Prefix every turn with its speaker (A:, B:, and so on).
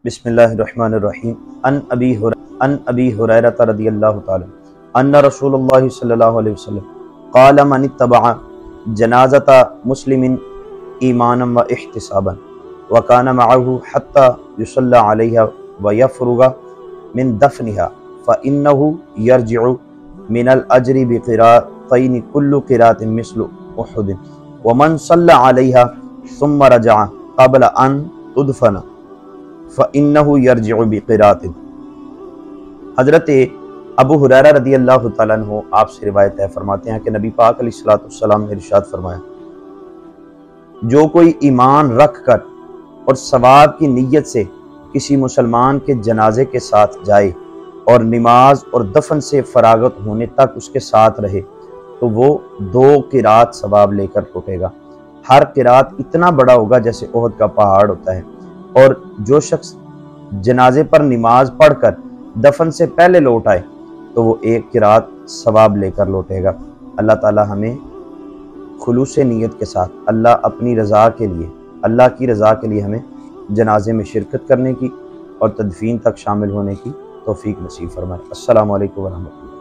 A: بسم اللہ الرحمن الرحیم ان ابی ہریرہ رضی اللہ تعالی ان رسول اللہ صلی اللہ علیہ وسلم قال من اتبع جنازۃ مسلم ایمانا و احتسابا وکان معه حتى يصلى عليها ويفرغ من دفنها فإنه يرجع من الأجر بقراءتين كل قراءة مثل أحد ومن صلى عليها ثم رجع قبل أن تدفن فَإِنَّهُ يَرْجِعُ بِقِرَاءٍ۔ حضرت ابو ہریرہ رضی اللہ تعالیٰ عنہ آپ سے روایت ہے، فرماتے ہیں کہ نبی پاک علیہ السلام نے ارشاد فرمایا، جو کوئی ایمان رکھ کر اور ثواب کی نیت سے کسی مسلمان کے جنازے کے ساتھ جائے اور نماز اور دفن سے فراغت ہونے تک اس کے ساتھ رہے تو وہ 2 قرات ثواب لے کر لوٹے گا۔ ہر قرات اتنا بڑا ہوگا جیسے احد کا پہاڑ ہوتا ہے، اور جو شخص جنازے پر نماز پڑھ کر دفن سے پہلے لوٹ آئے تو وہ 1 قرات ثواب لے کر لوٹے گا۔ اللہ تعالی ہمیں خلوص نیت کے ساتھ اپنی رضا کے لیے، اللہ کی رضا کے لیے ہمیں جنازے میں شرکت کرنے کی اور تدفین تک شامل ہونے کی توفیق نصیب فرمائے۔ السلام علیکم ورحمۃ اللہ۔